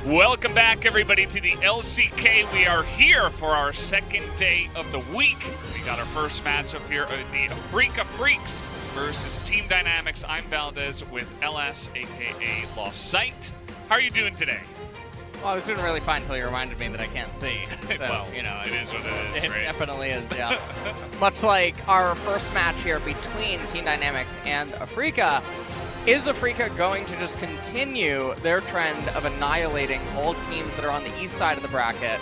Welcome back, everybody, to the LCK. We are here for our second day of the week. We got our first matchup here of the Afreeca Freecs versus Team Dynamics. I'm Valdez with LS, aka Lost Sight. How are you doing today? Well, I was doing really fine until you reminded me that I can't see. So, well, you know, it is what it is, it right? definitely is, yeah. Much like our first match here between Team Dynamics and Afreeca, is Afreeca going to just continue their trend of annihilating all teams that are on the east side of the bracket,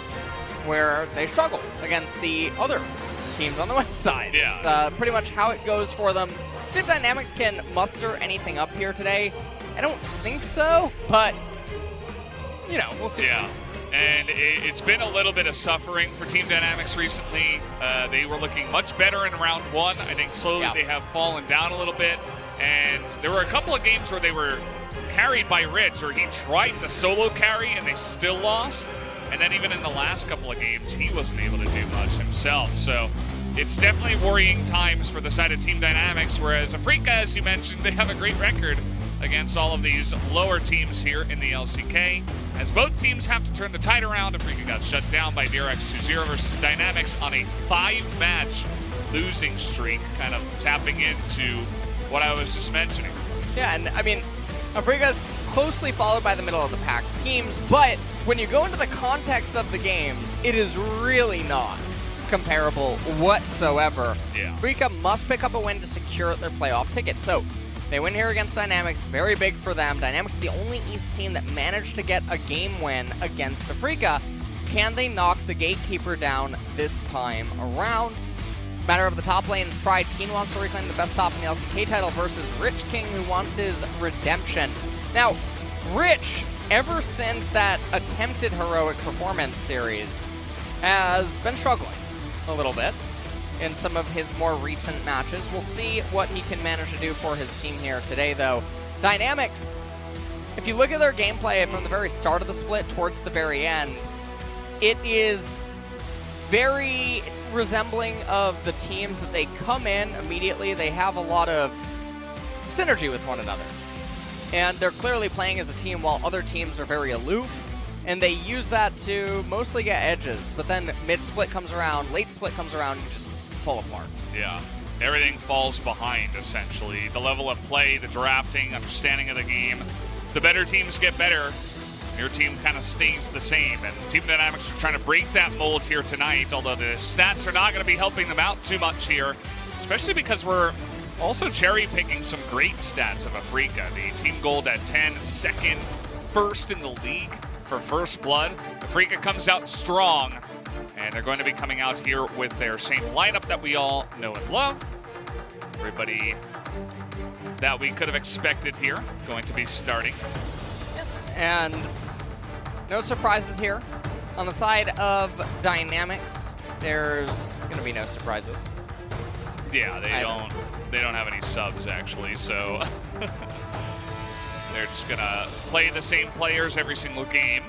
where they struggle against the other teams on the west side? Yeah. Pretty much how it goes for them. Team Dynamics can muster anything up here today. I don't think so, but you know, we'll see. Yeah, and it's been a little bit of suffering for Team Dynamics recently. They were looking much better in round one. I think slowly they have fallen down a little bit. And there were a couple of games where they were carried by Rich, or he tried to solo carry and they still lost. And then even in the last couple of games, he wasn't able to do much himself. So it's definitely worrying times for the side of Team Dynamics, whereas Afreeca, as you mentioned, they have a great record against all of these lower teams here in the LCK. As both teams have to turn the tide around, Afreeca got shut down by DRX 2-0 versus Dynamics on a 5-match losing streak, kind of tapping into what I was just mentioning. Yeah, and I mean, Afreeca is closely followed by the middle of the pack teams, but when you go into the context of the games, it is really not comparable whatsoever. Yeah. Afreeca must pick up a win to secure their playoff ticket. So they win here against Dynamics, very big for them. Dynamics is the only East team that managed to get a game win against Afreeca. Can they knock the gatekeeper down this time around? Matter of the top lane's Pride. Keen wants to reclaim the best top in the LCK title versus Rich King, who wants his redemption. Now, Rich, ever since that attempted heroic performance series, has been struggling a little bit in some of his more recent matches. We'll see what he can manage to do for his team here today, though. Dynamics, if you look at their gameplay from the very start of the split towards the very end, it is very resembling of the teams that they come in immediately. They have a lot of synergy with one another, and they're clearly playing as a team while other teams are very aloof, and they use that to mostly get edges. But then mid-split comes around, late split comes around, you just fall apart. Yeah, everything falls behind, essentially. The level of play, the drafting, understanding of the game. The better teams get better. Your team kind of stays the same, and Team Dynamics are trying to break that mold here tonight, although the stats are not going to be helping them out too much here, especially because we're also cherry-picking some great stats of Afreeca. The team gold at 10, second, first in the league for First Blood. Afreeca comes out strong, and they're going to be coming out here with their same lineup that we all know and love. Everybody that we could have expected here going to be starting. And no surprises here. On the side of Dynamics, there's going to be no surprises. Yeah, they don't have any subs, actually, so they're just going to play the same players every single game.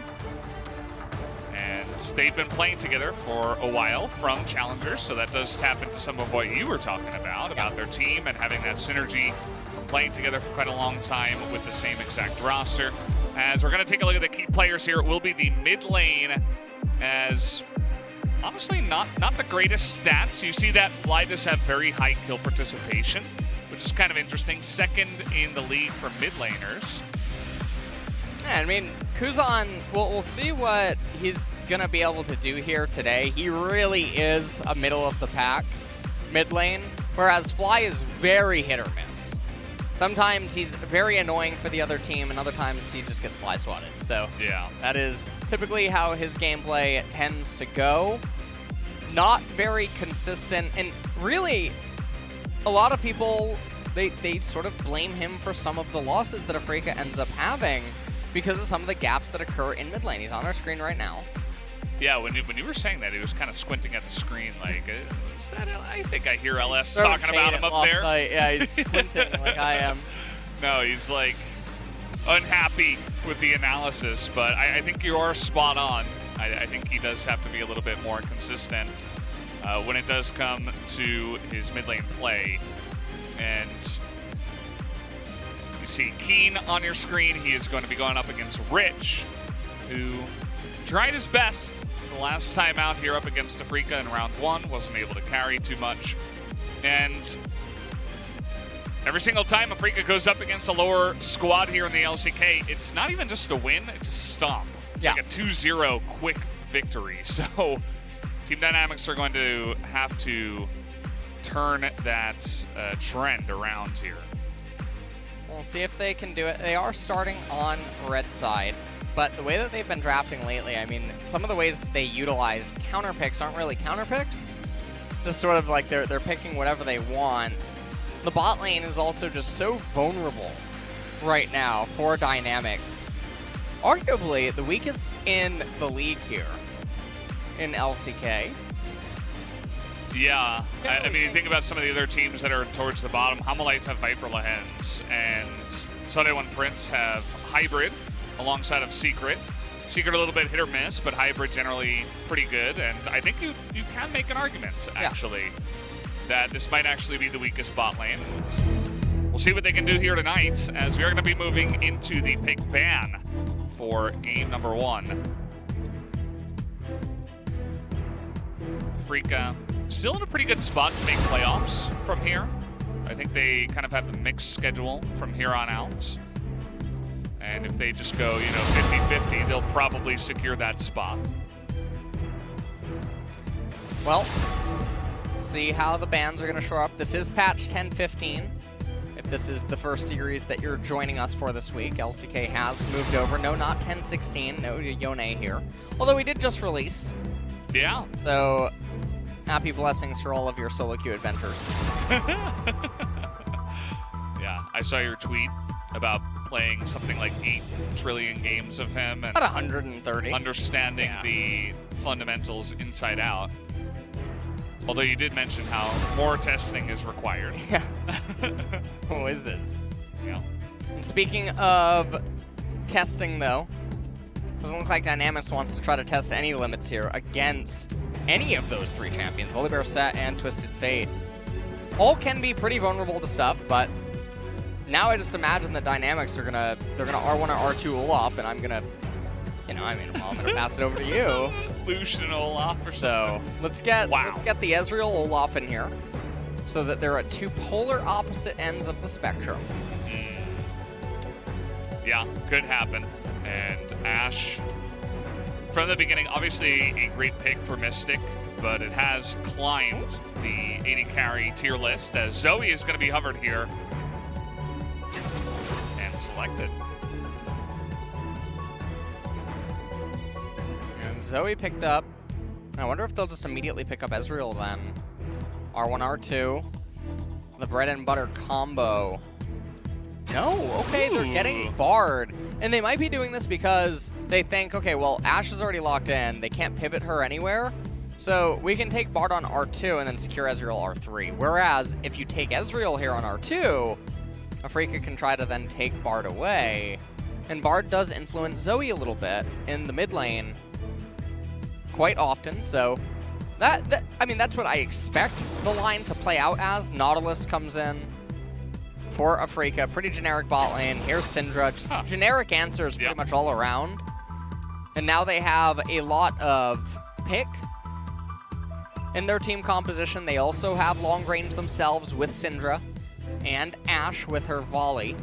And they've been playing together for a while from Challengers, so that does tap into some of what you were talking about their team and having that synergy from playing together for quite a long time with the same exact roster. As we're going to take a look at the key players here, it will be the mid lane, as honestly not the greatest stats. You see that Fly does have very high kill participation, which is kind of interesting. Second in the league for mid laners. Yeah, I mean, Kuzan, we'll see what he's going to be able to do here today. He really is a middle of the pack mid lane, whereas Fly is very hit or miss. Sometimes he's very annoying for the other team, and other times he just gets fly swatted. So yeah, that is typically how his gameplay tends to go. Not very consistent, and really, a lot of people, they sort of blame him for some of the losses that Afreeca ends up having because of some of the gaps that occur in mid lane. He's on our screen right now. Yeah, when you were saying that, he was kind of squinting at the screen like, is that I think I hear LS talking about him up there. Yeah, he's squinting like I am. No, he's like unhappy with the analysis, but I think you are spot on. I think he does have to be a little bit more consistent when it does come to his mid lane play. And you see Keen on your screen. He is going to be going up against Rich. who tried his best the last time out here up against Afreeca in round 1, wasn't able to carry too much. And every single time Afreeca goes up against a lower squad here in the LCK, it's not even just a win, it's a stomp. It's like a 2-0 quick victory. So Team Dynamics are going to have to turn that trend around here. We'll see if they can do it. They are starting on red side, but the way that they've been drafting lately, I mean, some of the ways that they utilize counter picks aren't really counter picks. Just sort of like they're picking whatever they want. The bot lane is also just so vulnerable right now for Dynamics. Arguably the weakest in the league here in LCK. Yeah, I mean, you think about some of the other teams that are towards the bottom. Hamelites have Viper Lahens, and Sunday1 Prince have Hybrid alongside of Secret. Secret a little bit hit or miss, but Hybrid generally pretty good. And I think you can make an argument, actually, that this might actually be the weakest bot lane. And we'll see what they can do here tonight, as we are going to be moving into the pick ban for game number 1. Afreeca still in a pretty good spot to make playoffs from here. I think they kind of have a mixed schedule from here on out. And if they just go, 50-50, they'll probably secure that spot. Well, see how the bans are going to show up. This is patch 10.15. If this is the first series that you're joining us for this week, LCK has moved over. No, not 10.16. No Yone here. Although we did just release. Yeah. So happy blessings for all of your solo queue adventures. Yeah, I saw your tweet about playing something like 8 trillion games of him and about 130. Understanding the fundamentals inside out. Although you did mention how more testing is required. Yeah. Who is this? Yeah. And speaking of testing, though, doesn't look like Dynamics wants to try to test any limits here against any of those 3 champions, Volibear, Set, and Twisted Fate. All can be pretty vulnerable to stuff, but now I just imagine that Dynamics are they're gonna R1 or R2 Olaf, and I'm gonna, I'm gonna pass it over to you. Lucian Olaf or so. Let's get the Ezreal Olaf in here, so that they're at 2 polar opposite ends of the spectrum. Yeah, could happen. And Ashe, from the beginning, obviously a great pick for Mystic, but it has climbed the 80 carry tier list, as Zoe is going to be hovered here and selected. And Zoe picked up. I wonder if they'll just immediately pick up Ezreal then. R1, R2. The bread and butter combo. No, okay, they're getting Bard. And they might be doing this because they think, okay, well, Ashe is already locked in. They can't pivot her anywhere. So we can take Bard on R2 and then secure Ezreal R3. Whereas if you take Ezreal here on R2, Afreeca can try to then take Bard away. And Bard does influence Zoe a little bit in the mid lane quite often. So that's what I expect the line to play out as. Nautilus comes in for Afreeca, pretty generic bot lane. Here's Syndra, just generic answers pretty much all around. And now they have a lot of pick in their team composition. They also have long range themselves with Syndra and Ashe with her volley.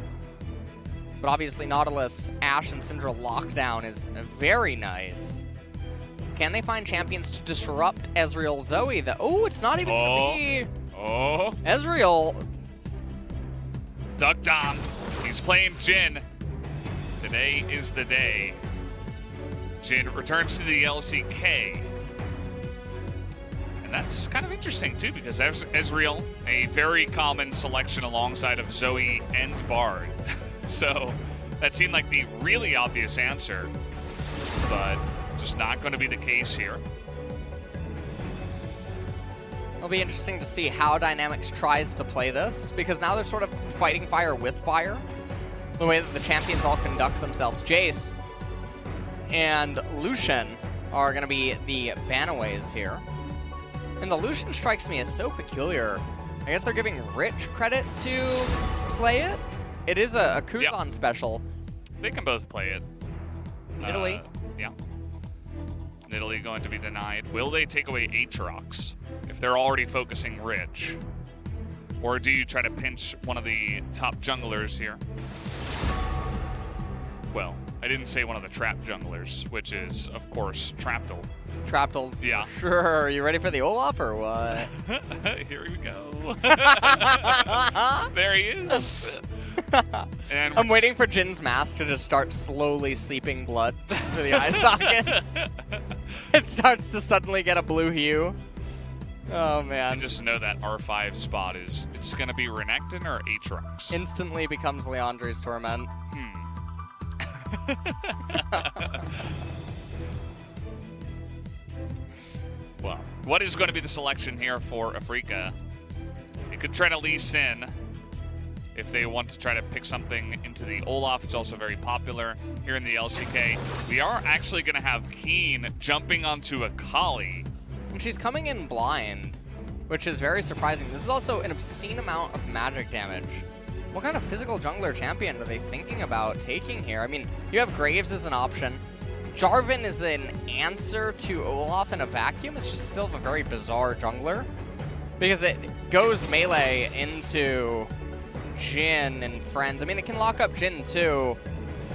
But obviously Nautilus, Ashe, and Syndra lockdown is very nice. Can they find champions to disrupt Ezreal Zoe? It's not even gonna be Ezreal. Duck Dom, he's playing Jhin. Today is the day. Jhin returns to the LCK. And that's kind of interesting too, because Ezreal, a very common selection alongside of Zoe and Bard. So that seemed like the really obvious answer, but just not going to be the case here. It'll be interesting to see how Dynamics tries to play this, because now they're sort of fighting fire with fire. The way that the champions all conduct themselves. Jace and Lucian are going to be the banaways here. And the Lucian strikes me as so peculiar. I guess they're giving Rich credit to play it. It is a Kuzan special. They can both play it. Italy. Yeah. Italy going to be denied. Will they take away Aatrox if they're already focusing Rich? Or do you try to pinch one of the top junglers here? Well, I didn't say one of the trap junglers, which is, of course, Traptal. Traptal. Yeah. Sure. Are you ready for the Olaf or what? Here we go. There he is. And I'm waiting for Jin's mask to just start slowly seeping blood to the eye socket. It starts to suddenly get a blue hue. Oh, man. And just know that R5 spot it's going to be Renekton or Aatrox. Instantly becomes Leandre's Torment. Well, what is going to be the selection here for Afreeca? You could try to Lee Sin if they want to try to pick something into the Olaf. It's also very popular here in the LCK. We are actually going to have Keen jumping onto a Kali. And she's coming in blind, which is very surprising. This is also an obscene amount of magic damage. What kind of physical jungler champion are they thinking about taking here? I mean, you have Graves as an option. Jarvan is an answer to Olaf in a vacuum. It's just still a very bizarre jungler because it goes melee into Jhin and friends. I mean, it can lock up Jhin too.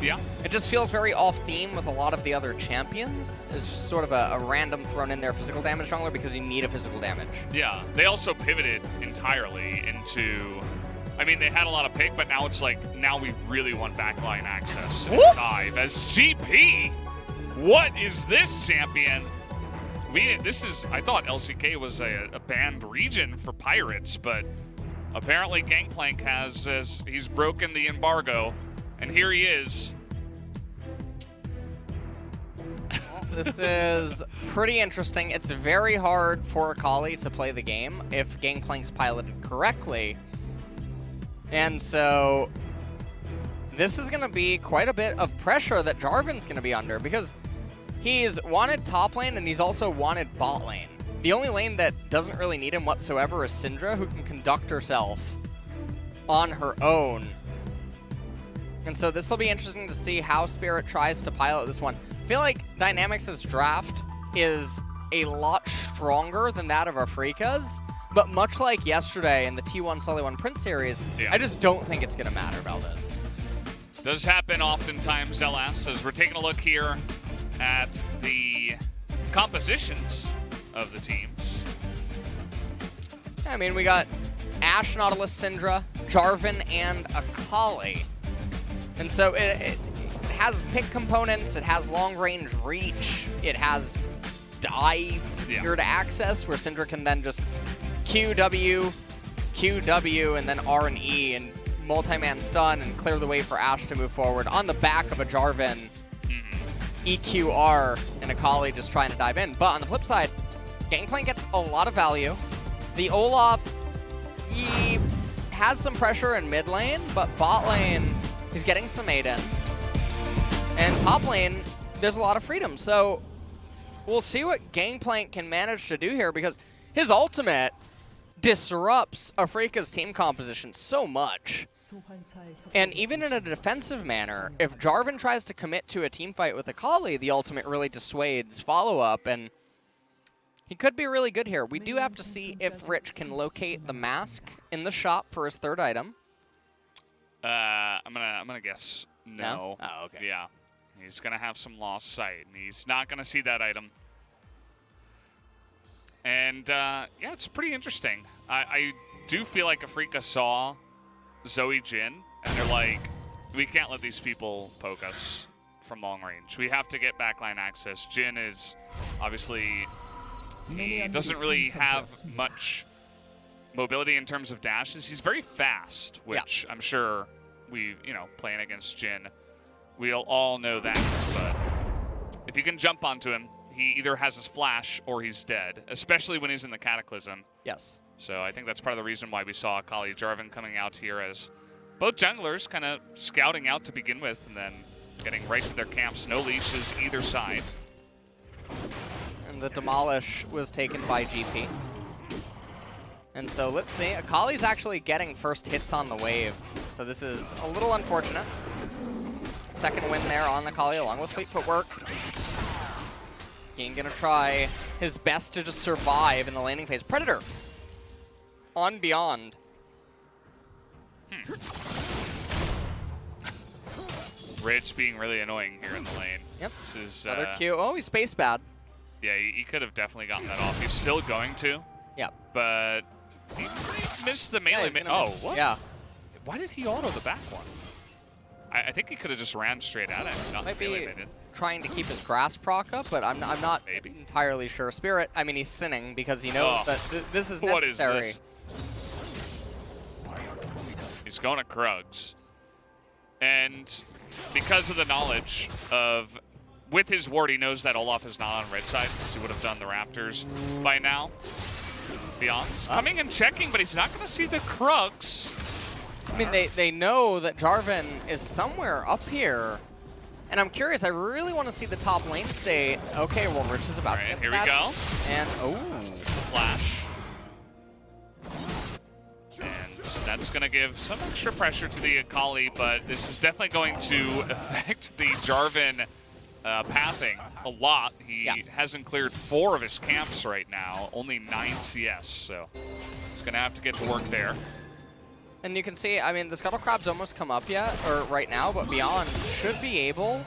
Yeah. It just feels very off-theme with a lot of the other champions. It's just sort of a random thrown in there physical damage jungler because you need a physical damage. Yeah. They also pivoted entirely into... I mean, they had a lot of pick, but now it's like, now we really want backline access. And dive as GP. What is this champion? I thought LCK was a banned region for pirates, but apparently Gangplank he's broken the embargo, and here he is. This is pretty interesting. It's very hard for Akali to play the game if Gangplank's piloted correctly. And so this is going to be quite a bit of pressure that Jarvan's going to be under because he's wanted top lane and he's also wanted bot lane. The only lane that doesn't really need him whatsoever is Syndra, who can conduct herself on her own. And so this will be interesting to see how Spirit tries to pilot this one. I feel like Dynamics' draft is a lot stronger than that of Afreeca's. But much like yesterday in the T1 Sully 1 Prince series, I just don't think it's going to matter about this. Does happen oftentimes, LS, as we're taking a look here at the compositions of the teams. I mean, we got Ashe, Nautilus, Syndra, Jarvan, and Akali. And so it has pick components, it has long-range reach, it has dive here to access, where Syndra can then just QW, and then R and E, and multi-man stun, and clear the way for Ashe to move forward on the back of a Jarvan EQR and Akali just trying to dive in. But on the flip side, Gangplank gets a lot of value. The Olaf, he has some pressure in mid lane, but bot lane, he's getting some Maiden. And top lane, there's a lot of freedom. So we'll see what Gangplank can manage to do here because his ultimate disrupts Afreeca's team composition so much. And even in a defensive manner, if Jarvan tries to commit to a team fight with Akali, the ultimate really dissuades follow-up, and he could be really good here. We do have to see if Rich can locate the mask in the shop for his third item. I'm gonna guess no. Oh, okay. Yeah, he's gonna have some lost sight, and he's not gonna see that item. And, yeah, it's pretty interesting. I do feel like Afreeca saw Zoe Jhin, and they're like, we can't let these people poke us from long range. We have to get backline access. Jhin is, obviously, he doesn't really have much mobility in terms of dashes. He's very fast, which I'm sure playing against Jhin, we'll all know that. But if you can jump onto him, he either has his flash or he's dead, especially when he's in the Cataclysm. Yes. So I think that's part of the reason why we saw Akali Jarvan coming out here as both junglers kind of scouting out to begin with and then getting right to their camps. No leashes either side. And the Demolish was taken by GP. And so let's see. Akali's actually getting first hits on the wave. So this is a little unfortunate. second win there on the Kali along with fleet footwork. Keen gonna try his best to just survive in the laning phase. Predator on Beyond. Rich being really annoying here in the lane. Yep. This is another Q. Oh, he's space bad. Yeah, he could have definitely gotten that off. He's still going to. Yep. But he missed the melee. What? Yeah. Why did he auto the back one? I think he could have just ran straight at it. Not Might melee be made it. trying to keep his grass proc up, but I'm not Maybe. entirely sure. Spirit, I mean, he's sinning because he knows that this is necessary. What is this? He's going to Krugs. And because of the knowledge of, with his ward, he knows that Olaf is not on red side, because he would have done the Raptors by now. Beyond's coming and checking, but he's not going to see the Krugs. I mean, they know that Jarvan is somewhere up here. And I'm curious, I really want to see the top lane stay. Okay, well, Rich is about to get here that. we go. And, oh. Flash. And that's going to give some extra pressure to the Akali, but this is definitely going to affect the Jarvan pathing a lot. He hasn't cleared 4 of his camps right now, only 9 CS, so he's going to have to get to work there. And you can see, I mean, the Scuttle Crab's almost come up yet, or right now, but Beyond should be able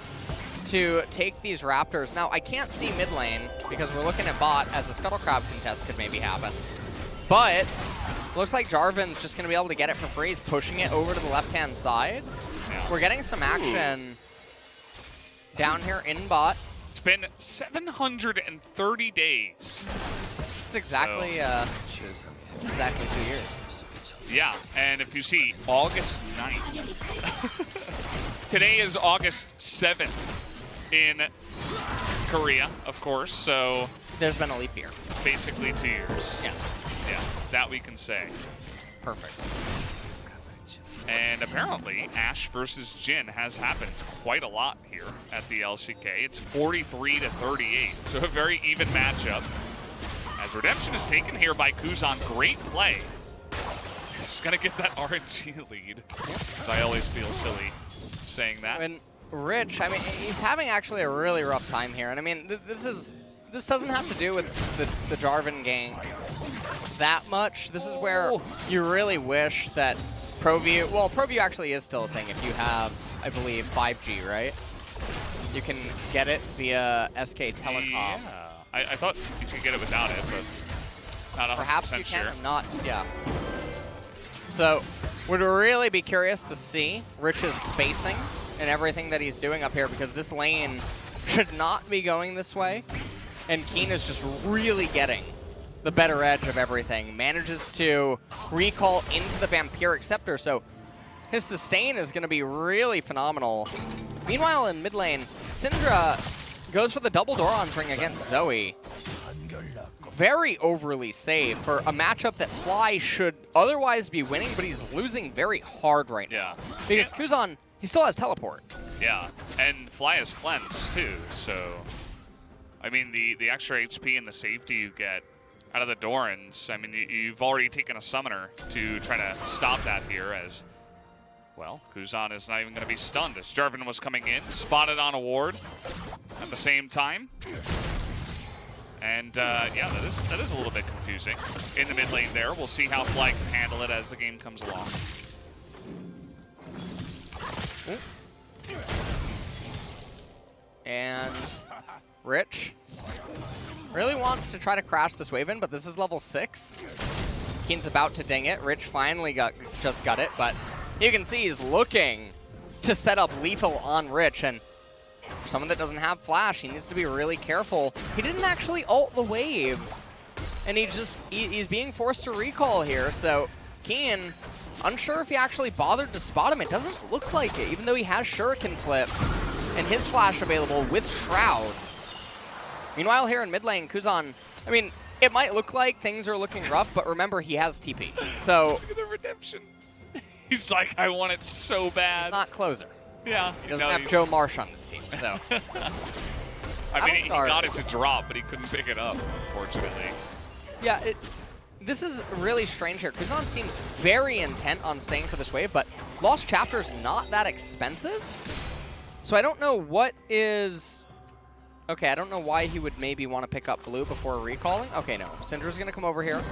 to take these Raptors. Now, I can't see mid lane because we're looking at bot as the Scuttle Crab contest could maybe happen. But looks like Jarvan's just going to be able to get it for free. He's pushing it over to the left-hand side. Yeah. We're getting some action down here in bot. It's been 730 days. It's exactly, exactly 2 years. Yeah, and if you see, August 9th. Today is August 7th in Korea, of course, so... There's been a leap year. Basically 2 years. Yeah. Yeah, that we can say. Perfect. And apparently, Ashe versus Jhin has happened quite a lot here at the LCK. It's 43-38, so a very even matchup. As Redemption is taken here by Kuzan, great play. He's gonna get that RNG lead, because I always feel silly saying that. And Rich, I mean, he's having actually a really rough time here. And I mean, this doesn't have to do with the Jarvan gang that much. This is where you really wish that ProView, well, ProView actually is still a thing if you have, I believe, 5G, right? You can get it via SK Telecom. Yeah, I thought you could get it without it, but not 100% Perhaps you sure. can, not, yeah. So, would really be curious to see Rich's spacing and everything that he's doing up here, because this lane should not be going this way. And Keen is just really getting the better edge of everything. Manages to recall into the Vampiric Scepter, so his sustain is going to be really phenomenal. Meanwhile, in mid lane, Syndra goes for the double Doran's ring against Zoe. Very overly safe for a matchup that Fly should otherwise be winning, but he's losing very hard right now. Because Kuzan, he still has teleport. Yeah, and Fly is cleansed too, so... I mean, the extra HP and the safety you get out of the Dorans, I mean, you've already taken a summoner to try to stop that here as, well, Kuzan is not even going to be stunned as Jarvan was coming in, spotted on a ward at the same time. And, yeah, that is a little bit confusing in the mid lane there. We'll see how Fly can handle it as the game comes along. And Rich really wants to try to crash this wave in, but this is level 6. Keen's about to ding it. Rich finally just got it, but you can see he's looking to set up lethal on Rich, and for someone that doesn't have flash, he needs to be really careful. He didn't actually ult the wave, and he's being forced to recall here, so Keen, unsure if he actually bothered to spot him. It doesn't look like it, even though he has Shuriken Flip and his flash available with Shroud. Meanwhile, here in mid lane, Kuzan, I mean, it might look like things are looking rough, but remember, he has TP. So look at the redemption. He's like, I want it so bad. Not closer. Yeah. He doesn't have Joe Marsh on his team, so. I mean, he got it to drop, but he couldn't pick it up, unfortunately. Yeah, this is really strange here. Kuzan seems very intent on staying for this wave, but Lost Chapter is not that expensive. So I don't know what is... Okay, I don't know why he would maybe want to pick up blue before recalling. Okay, no. Syndra's going to come over here.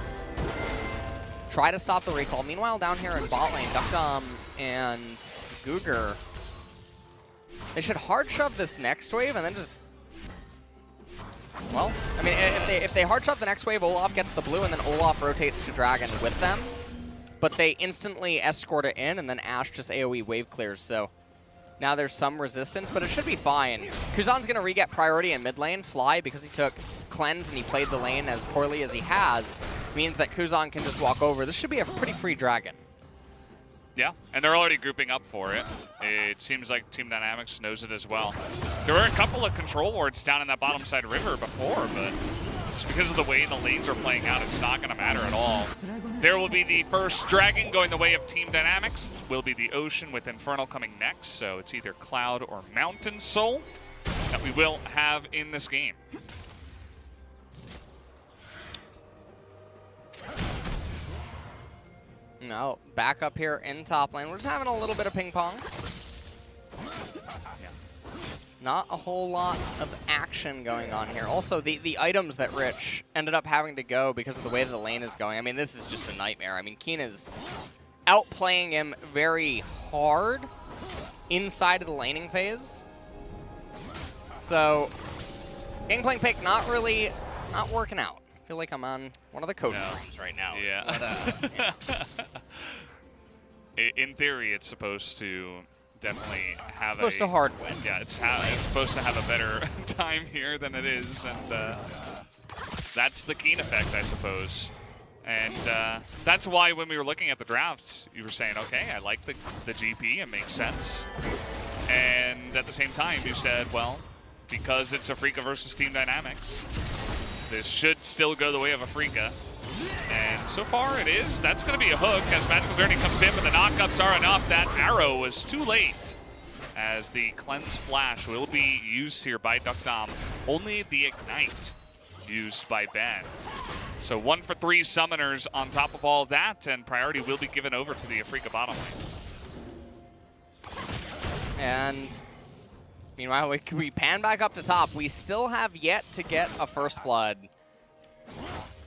Try to stop the recall. Meanwhile, down here in bot lane, Duckdom and Googer, they should hard shove this next wave and then just... Well, I mean, if they hard shove the next wave, Olaf gets the blue and then Olaf rotates to Dragon with them. But they instantly escort it in and then Ashe just AoE wave clears, so... Now there's some resistance, but it should be fine. Kuzan's going to re-get priority in mid lane. Fly, because he took cleanse and he played the lane as poorly as he has, means that Kuzan can just walk over. This should be a pretty free Dragon. Yeah, and they're already grouping up for it. It seems like Team Dynamics knows it as well. There were a couple of control wards down in that bottom side river before, but just because of the way the lanes are playing out, it's not going to matter at all. There will be the first Dragon going the way of Team Dynamics. Will be the Ocean with Infernal coming next, so it's either Cloud or Mountain Soul that we will have in this game. No, back up here in top lane. We're just having a little bit of ping pong. Yeah. Not a whole lot of action going on here. Also, the items that Rich ended up having to go because of the way the lane is going. I mean, this is just a nightmare. I mean, Keen is outplaying him very hard inside of the laning phase. So, Gangplank pick not working out. I feel like I'm on one of the code rooms right now. Yeah. But, yeah. In theory, it's supposed to definitely have supposed to hard win. Yeah, it's supposed to have a better time here than it is, and that's the Keen effect, I suppose. And that's why when we were looking at the drafts, you were saying, okay, I like the GP, it makes sense. And at the same time, you said, well, because it's Afreeca versus Team Dynamics, this should still go the way of Afreeca. And so far it is. That's going to be a hook as Magical Journey comes in, but the knockups are enough. That arrow was too late as the Cleanse Flash will be used here by Duckdom. Only the Ignite used by Ben. So 1 for 3 summoners on top of all that, and priority will be given over to the Afreeca bottom lane. And meanwhile, we pan back up to top. We still have yet to get a First Blood.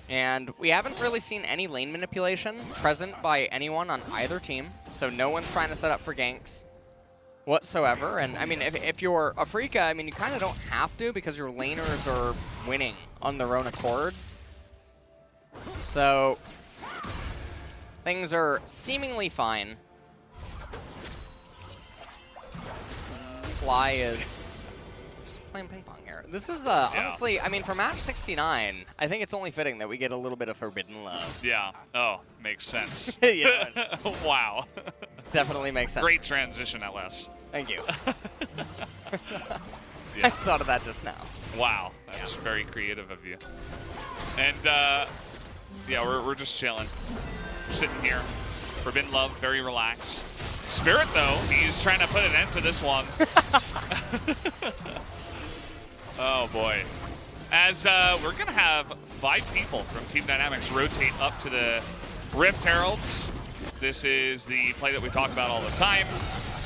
And we haven't really seen any lane manipulation present by anyone on either team. So no one's trying to set up for ganks whatsoever. And I mean, if you're Afreeca, I mean, you kind of don't have to because your laners are winning on their own accord. So things are seemingly fine. Fly is just playing ping pong here. This is honestly, I mean, for match 69, I think it's only fitting that we get a little bit of forbidden love. Yeah. Oh, makes sense. Yeah. Wow. Definitely makes sense. Great transition, LS. Thank you. Yeah. I thought of that just now. Wow, that's very creative of you. And yeah, we're just chilling. We're sitting here. Forbidden love, very relaxed. Spirit, though, he's trying to put an end to this one. Oh, boy. As we're going to have 5 people from Team Dynamics rotate up to the Rift Heralds. This is the play that we talk about all the time.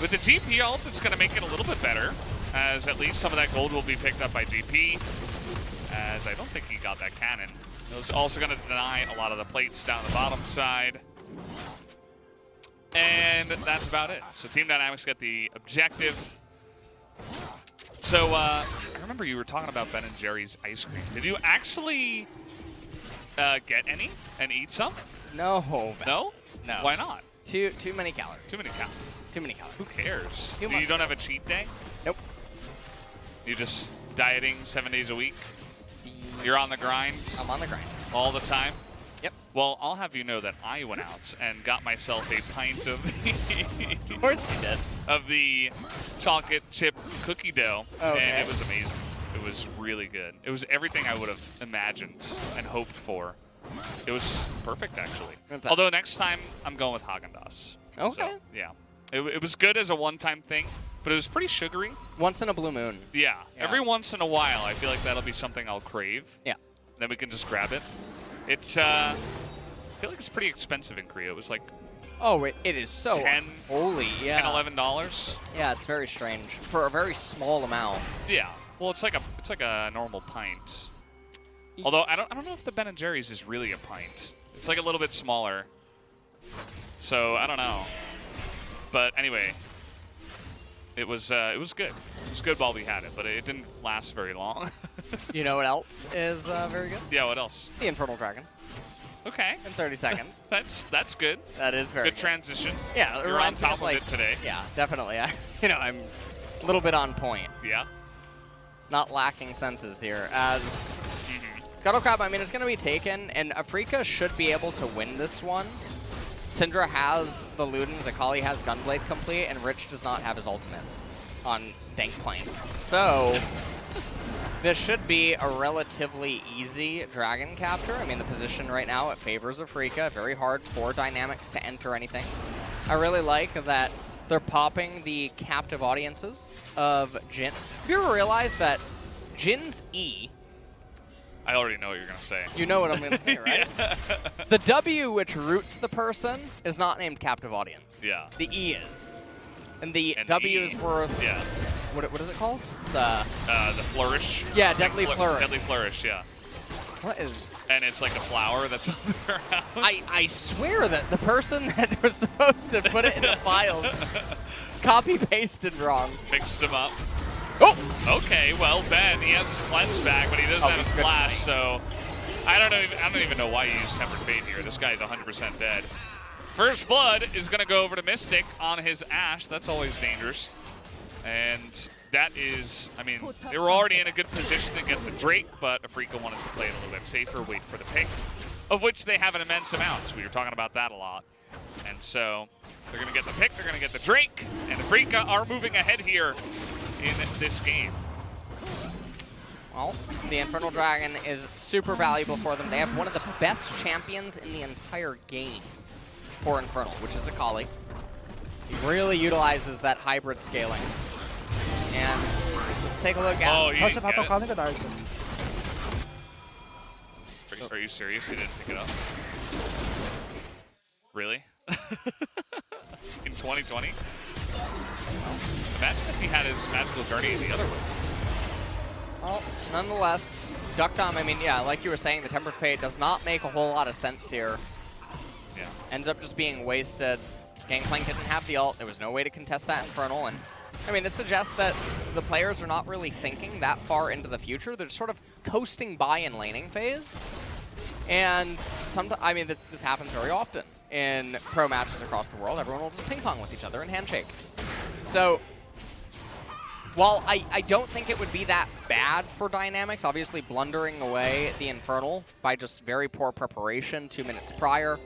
With the GP ult, it's going to make it a little bit better, as at least some of that gold will be picked up by GP, as I don't think he got that cannon. It was also going to deny a lot of the plates down the bottom side. And that's about it. So Team Dynamics get the objective. So I remember you were talking about Ben and Jerry's ice cream. Did you actually get any and eat some? No. No? No. Why not? Too many calories. Too many calories. Too many calories. Who cares? Too much. You don't have a cheat day? Nope. You just dieting 7 days a week? You're on the grind? I'm on the grind. All the time? Yep. Well, I'll have you know that I went out and got myself a pint of the Of course you did. of the chocolate chip cookie dough, Okay. and it was amazing. It was really good. It was everything I would have imagined and hoped for. It was perfect, actually. Although next time, I'm going with Haagen-Dazs. Okay. So, yeah. It was good as a one-time thing, but it was pretty sugary. Once in a blue moon. Yeah. Every once in a while, I feel like that'll be something I'll crave. Yeah. Then we can just grab it. It's, I feel like it's pretty expensive in Korea. It was like Oh, it is so 10, holy, yeah. $10, $11. Yeah, it's very strange for a very small amount. Yeah. Well, it's like a normal pint. Although I don't know if the Ben & Jerry's is really a pint. It's like a little bit smaller. So I don't know. But anyway, it was good. It was good while we had it, but it didn't last very long. You know what else is very good? Yeah. What else? The Infernal Dragon. Okay. In 30 seconds. That's good. That is very good. Good transition. Yeah, you're on top of it today. Yeah, definitely. I'm a little bit on point. Yeah. Not lacking senses here. As Scuttlecrab, I mean, it's going to be taken, and Afreeca should be able to win this one. Syndra has the Ludens, Akali has Gunblade complete, and Rich does not have his ultimate on Dank Plains. So this should be a relatively easy dragon capture. I mean, the position right now, it favors Afreeca. Very hard for Dynamics to enter anything. I really like that they're popping the captive audiences of Jhin. Have you ever realized that Jin's E... I already know what you're going to say. You know what I'm going to say, right? Yeah. The W which roots the person is not named captive audience. Yeah. The E is. And the W is worth... Yeah. What is it called? The flourish. Yeah, Deadly Flourish. Deadly Flourish, yeah. What is... And it's like a flower that's on the ground. I swear that the person that was supposed to put it in the files copy-pasted wrong. Mixed them up. Oh! Okay, well, Ben, he has his cleanse back, but he doesn't have his flash, so I don't even know why you use Tempered Fate here. This guy's 100% dead. First Blood is going to go over to Mystic on his Ashe. That's always dangerous. And that is, I mean, they were already in a good position to get the Drake, but Afreeca wanted to play it a little bit safer, wait for the pick, of which they have an immense amount. So we were talking about that a lot. And so they're going to get the pick, they're going to get the Drake, and Afreeca are moving ahead here in this game. Well, the Infernal Dragon is super valuable for them. They have one of the best champions in the entire game for Infernal, which is Akali. He really utilizes that hybrid scaling. And let's take a look at... Oh, you didn't get it? Are you serious? He didn't pick it up? Really? In 2020? Imagine if he had his magical journey the other way. Well, nonetheless, Duck Tom, I mean, yeah, like you were saying, the Tempered Fate does not make a whole lot of sense here. Yeah. Ends up just being wasted. Gangplank didn't have the ult. There was no way to contest that Infernal. And I mean, this suggests that the players are not really thinking that far into the future. They're sort of coasting by in laning phase. And I mean, this happens very often in pro matches across the world. Everyone will just ping pong with each other and handshake. So, while I don't think it would be that bad for Dynamics, obviously blundering away the Infernal by just very poor preparation 2 minutes prior,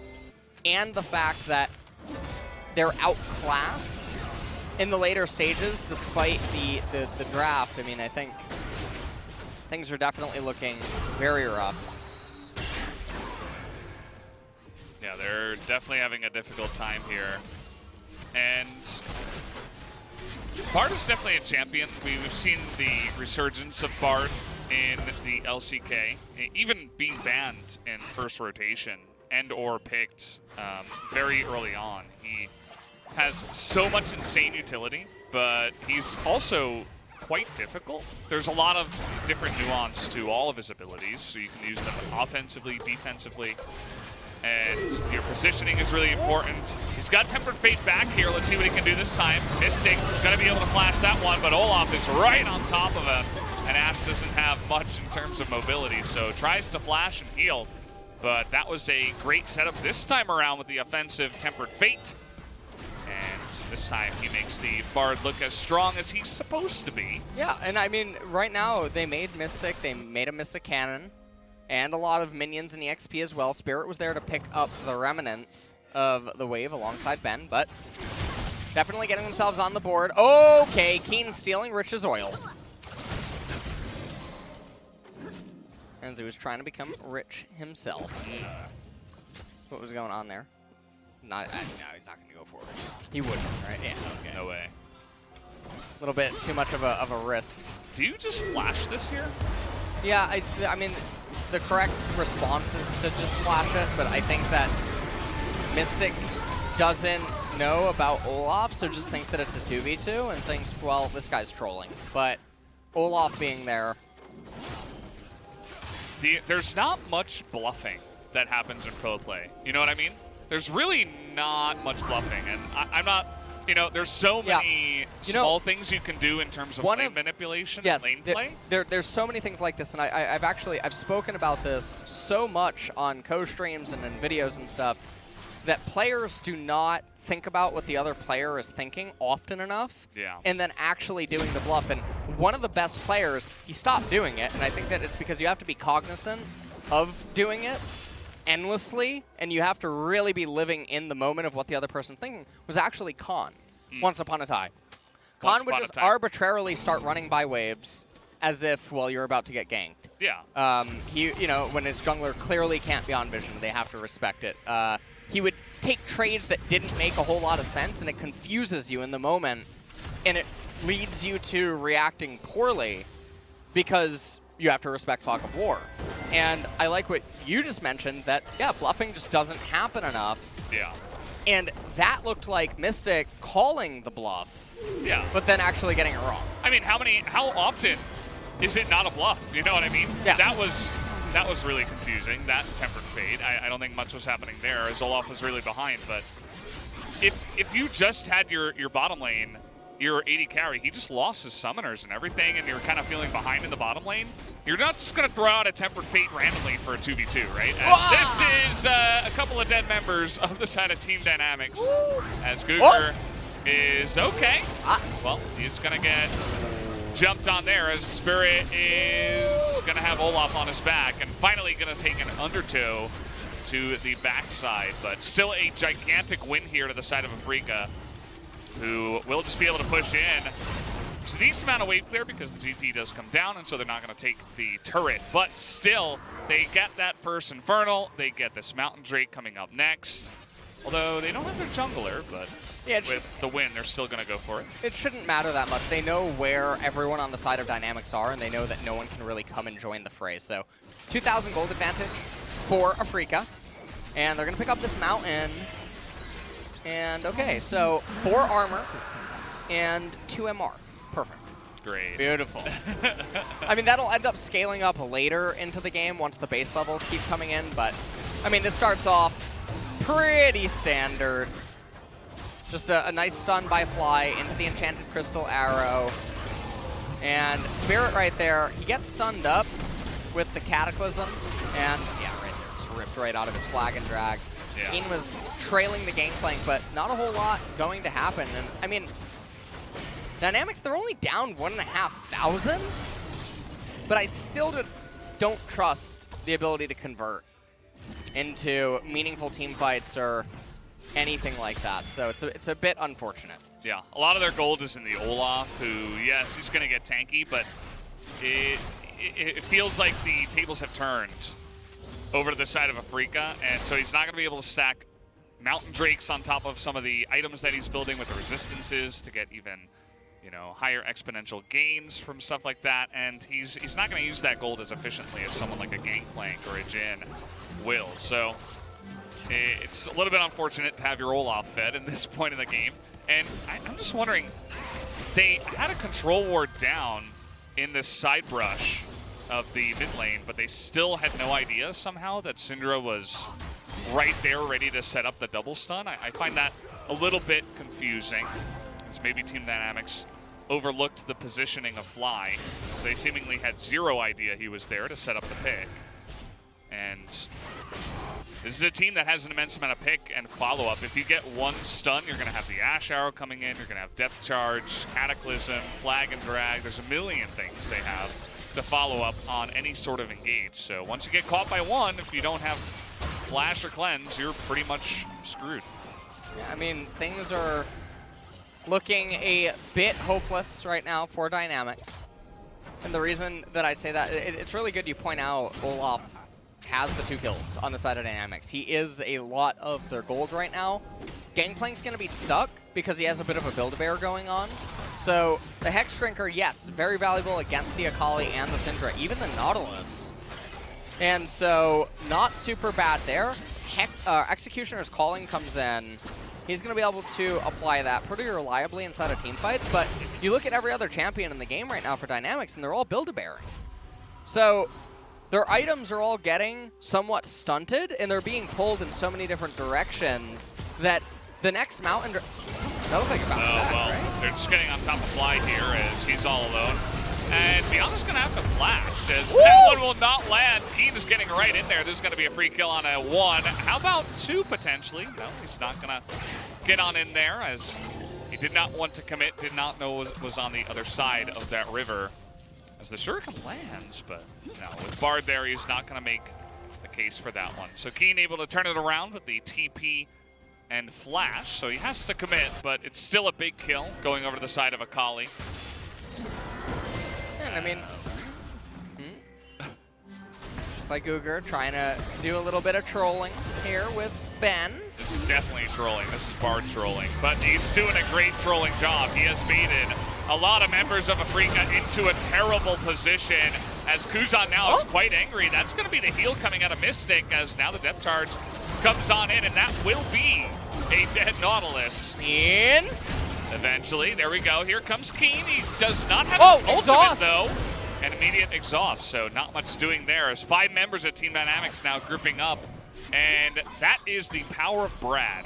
and the fact that they're outclassed in the later stages despite the draft, I mean, I think things are definitely looking very rough. Yeah, they're definitely having a difficult time here. And Bard is definitely a champion. We've seen the resurgence of Bard in the LCK, even being banned in first rotation and or picked very early on. He has so much insane utility, but he's also quite difficult. There's a lot of different nuance to all of his abilities, so you can use them offensively, defensively, and your positioning is really important. He's got Tempered Fate back here. Let's see what he can do this time. Mystic going to be able to flash that one, but Olaf is right on top of him, and Ashe doesn't have much in terms of mobility, so tries to flash and heal, but that was a great setup this time around with the offensive Tempered Fate. And this time he makes the Bard look as strong as he's supposed to be. Yeah, and I mean, right now they made Mystic, they made a Mystic Cannon, and a lot of minions in the XP as well. Spirit was there to pick up the remnants of the wave alongside Ben, but definitely getting themselves on the board. Okay, Keen stealing Rich's oil. As he was trying to become rich himself. What was going on there? No, he's not going to go for it. He wouldn't, right? Yeah, okay. No way. A little bit too much of a risk. Do you just flash this here? Yeah, I mean, the correct response is to just flash it, but I think that Mystic doesn't know about Olaf, so just thinks that it's a 2v2 and thinks, well, this guy's trolling. But Olaf being there. There's not much bluffing that happens in pro play. You know what I mean? There's really not much bluffing, and I'm not. You know, there's so many small things you can do in terms of lane manipulation and lane play. There's so many things like this, and I've spoken about this so much on co-streams and in videos and stuff, that players do not think about what the other player is thinking often enough, and then actually doing the bluff. And one of the best players, he stopped doing it, and I think that it's because you have to be cognizant of doing it endlessly, and you have to really be living in the moment of what the other person's thinking, was actually Khan, once upon a time. Khan would just arbitrarily start running by waves as if, well, you're about to get ganked. Yeah. You know, when his jungler clearly can't be on vision, they have to respect it. He would take trades that didn't make a whole lot of sense, and it confuses you in the moment, and it leads you to reacting poorly because you have to respect Fog of War. And I like what you just mentioned, that, yeah, bluffing just doesn't happen enough. Yeah. And that looked like Mystic calling the bluff, but then actually getting it wrong. I mean, how often is it not a bluff? You know what I mean? Yeah. That was really confusing, that Tempered Fate. I don't think much was happening there, as Olaf was really behind. But if you just had your bottom lane, your AD carry, he just lost his summoners and everything, and you're kind of feeling behind in the bottom lane, you're not just going to throw out a Tempered Fate randomly for a 2v2, right? This is a couple of dead members of the side of Team Dynamics, as Guger is okay. Well, he's going to get jumped on there, as Spirit is going to have Olaf on his back, and finally going to take an undertow to the backside. But still a gigantic win here to the side of Afreeca, who will just be able to push in. It's a decent amount of wave clear because the GP does come down, and so they're not going to take the turret. But still, they get that first Infernal. They get this Mountain Drake coming up next. Although they don't have their jungler, but with the win, they're still going to go for it. It shouldn't matter that much. They know where everyone on the side of Dynamics are, and they know that no one can really come and join the fray. So 2,000 gold advantage for Afreeca, and they're going to pick up this mountain. And okay, so 4 armor and 2 MR. Perfect. Great. Beautiful. I mean, that'll end up scaling up later into the game once the base levels keep coming in, but I mean, this starts off pretty standard. Just a nice stun by Fly into the Enchanted Crystal Arrow. And Spirit right there, he gets stunned up with the Cataclysm, and yeah, right there, just ripped right out of his Flag and Drag. Yeah. Keen was trailing the Gangplank, but not a whole lot going to happen. And I mean, Dynamics, they're only down 1,500, but I still don't trust the ability to convert into meaningful team fights or anything like that. So it's a bit unfortunate. Yeah, a lot of their gold is in the Olaf, who, yes, he's going to get tanky, but it feels like the tables have turned over to the side of Afreeca, and so he's not going to be able to stack Mountain Drakes on top of some of the items that he's building with the resistances to get even, you know, higher exponential gains from stuff like that, and he's not going to use that gold as efficiently as someone like a Gangplank or a Jhin will. So it's a little bit unfortunate to have your Olaf fed in this point in the game, and I'm just wondering, they had a control ward down in this side brush of the mid lane, but they still had no idea somehow that Syndra was right there ready to set up the double stun. I find that a little bit confusing, as maybe Team Dynamics overlooked the positioning of Fly. They seemingly had zero idea he was there to set up the pick. And this is a team that has an immense amount of pick and follow-up. If you get one stun, you're going to have the Ash Arrow coming in, you're going to have Depth Charge, Cataclysm, Flag and Drag. There's a million things they have to follow up on any sort of engage. So once you get caught by one, if you don't have Flash or Cleanse, you're pretty much screwed. Yeah, I mean, things are looking a bit hopeless right now for Dynamics. And the reason that I say that, it's really good you point out Olaf has the 2 kills on the side of Dynamics. He is a lot of their gold right now. Gangplank's going to be stuck because he has a bit of a Build-A-Bear going on. So the Hex Drinker, yes, very valuable against the Akali and the Syndra, even the Nautilus. And so not super bad there. Executioner's Calling comes in, he's going to be able to apply that pretty reliably inside of team fights. But you look at every other champion in the game right now for Dynamics, and they're all Build-A-Bearing. So their items are all getting somewhat stunted, and they're being pulled in so many different directions that the next mountain... That looks like a bounce back, well, right? They're just getting on top of Fly here as he's all alone. And Beyonce's going to have to flash, as Woo! that one will not land. Keen is getting right in there. There's going to be a free kill on a 1. How about 2, potentially? No, he's not going to get on in there, as he did not want to commit, did not know what was on the other side of that river. As the Shuriken lands, but no, with Bard there, he's not going to make the case for that one. So Keen able to turn it around with the TP and flash, so he has to commit, but it's still a big kill going over to the side of Akali. And I mean, like Uger trying to do a little bit of trolling here with Ben. This is definitely trolling. This is Bard trolling, but he's doing a great trolling job. He has baited a lot of members of Afreeca into a terrible position, as Kuzan now is quite angry. That's going to be the heal coming out of Mystic, as now the depth charge comes on in, and that will be a dead Nautilus. In. Eventually, there we go. Here comes Keen. He does not have an ultimate, exhaust, though. An immediate exhaust, so not much doing there. As 5 members of Team Dynamics now grouping up, and that is the power of Brad.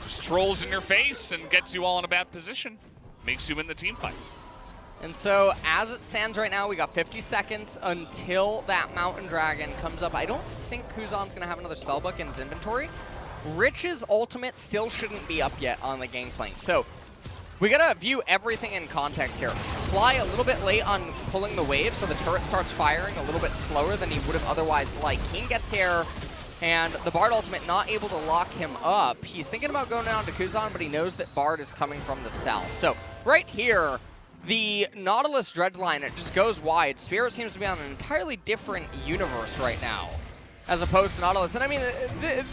Just trolls in your face and gets you all in a bad position. Makes you win the team fight. And so, as it stands right now, we got 50 seconds until that Mountain Dragon comes up. I don't think Kuzan's going to have another spellbook in his inventory. Rich's ultimate still shouldn't be up yet on the Gangplank. So, we got to view everything in context here. Fly a little bit late on pulling the wave, so the turret starts firing a little bit slower than he would have otherwise liked. Keen gets here, and the Bard ultimate not able to lock him up. He's thinking about going down to Kuzan, but he knows that Bard is coming from the south. So, right here, the Nautilus dredge line, it just goes wide. Spirit seems to be on an entirely different universe right now, as opposed to Nautilus. And I mean,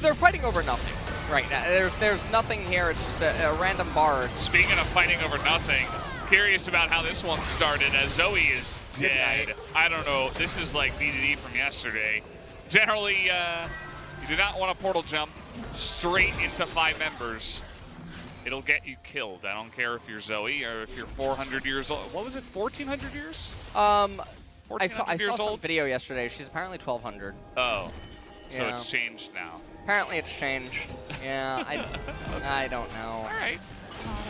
they're fighting over nothing right now. There's nothing here. It's just a random Bard. Speaking of fighting over nothing, curious about how this one started, as Zoe is dead. I don't know. This is like BDD from yesterday. Generally, you do not want to portal jump straight into 5 members. It'll get you killed. I don't care if you're Zoe or if you're 400 years old. What was it, 1,400 years? I saw some video yesterday. She's apparently 1,200. Oh, so yeah. It's changed now. Apparently it's changed. Yeah, I don't know. All right.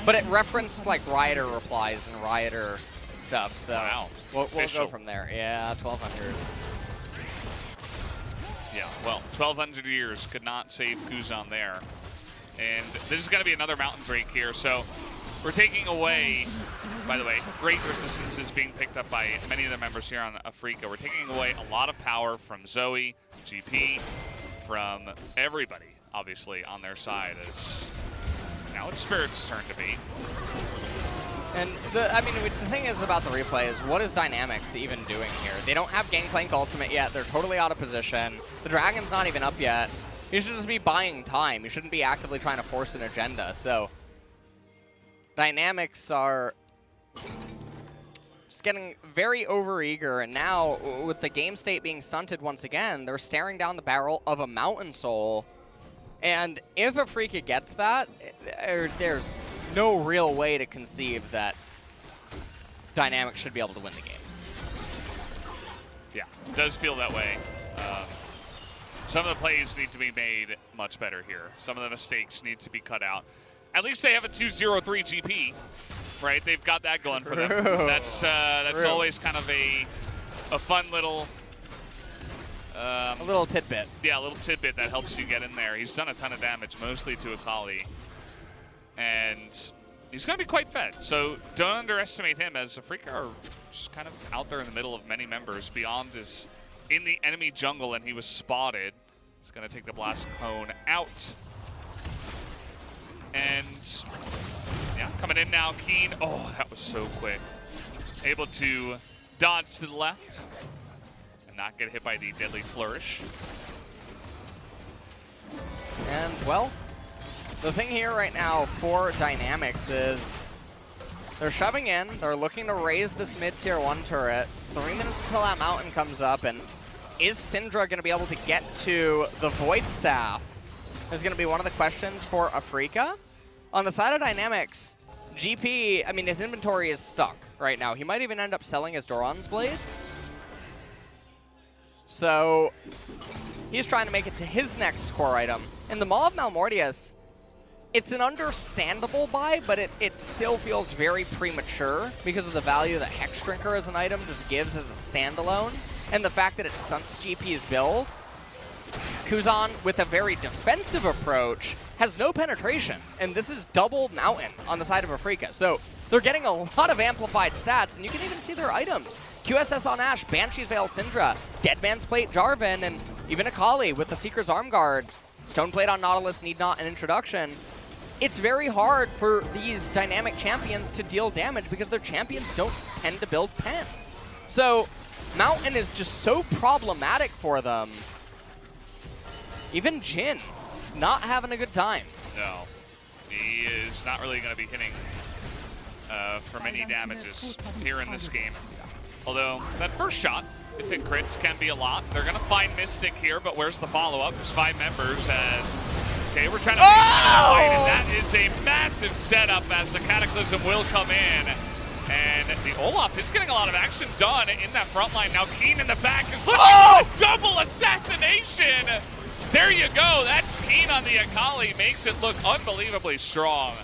But it referenced like Rioter replies and Rioter stuff, so wow. we'll go from there. Yeah, 1,200. Yeah, well, 1,200 years could not save Kuzan there. And this is going to be another Mountain Drake here, so we're taking away, by the way, great resistance is being picked up by many of the members here on Afreeca. We're taking away a lot of power from Zoe, GP, from everybody, obviously, on their side. As now it's Spirit's turn to be. And the thing is about the replay is, what is Dynamics even doing here? They don't have Gangplank ultimate yet. They're totally out of position. The Dragon's not even up yet. You should just be buying time. You shouldn't be actively trying to force an agenda. So Dynamics are just getting very overeager, and now with the game state being stunted once again, they're staring down the barrel of a Mountain Soul. And if Afreeca gets that, there's no real way to conceive that Dynamics should be able to win the game. Yeah, it does feel that way. Some of the plays need to be made much better here. Some of the mistakes need to be cut out. At least they have a 2-0-3 GP, right? They've got that going for them. That's always kind of a fun little... a little tidbit. Yeah, a little tidbit that helps you get in there. He's done a ton of damage, mostly to Akali. And he's going to be quite fed. So don't underestimate him, as Afreeca are just kind of out there in the middle of many members. Beyond is in the enemy jungle, and he was spotted. He's going to take the blast cone out. And yeah, coming in now, Keen. Oh, that was so quick. Able to dodge to the left and not get hit by the deadly flourish. And, well, the thing here right now for Dynamics is they're shoving in. They're looking to raise this mid-tier 1 turret. 3 minutes until that mountain comes up, and is Syndra going to be able to get to the Void Staff is going to be one of the questions for Afreeca. On the side of Dynamics, GP, I mean, his inventory is stuck right now. He might even end up selling his Doran's Blade. So he's trying to make it to his next core item. And the Maw of Malmortius, it's an understandable buy, but it still feels very premature because of the value that Hex Drinker as an item just gives as a standalone. And the fact that it stunts GP's build. Kuzan, with a very defensive approach, has no penetration. And this is double Mountain on the side of Afreeca. So they're getting a lot of amplified stats, and you can even see their items. QSS on Ashe, Banshee's Veil Syndra, Deadman's Plate Jarvan, and even Akali with the Seeker's Arm Guard. Stone Plate on Nautilus need not an introduction. It's very hard for these dynamic champions to deal damage because their champions don't tend to build pen. So Mountain is just so problematic for them. Even Jhin, not having a good time. No, he is not really going to be hitting for many damages here in this game. Although that first shot, if it crits, can be a lot. They're going to find Mystic here, but where's the follow-up? There's 5 members as... Okay, we're trying to make a fight, and that is a massive setup as the Cataclysm will come in. And the Olaf is getting a lot of action done in that front line. Now Keen in the back is looking for a double assassination! There you go, that's Keen on the Akali, makes it look unbelievably strong.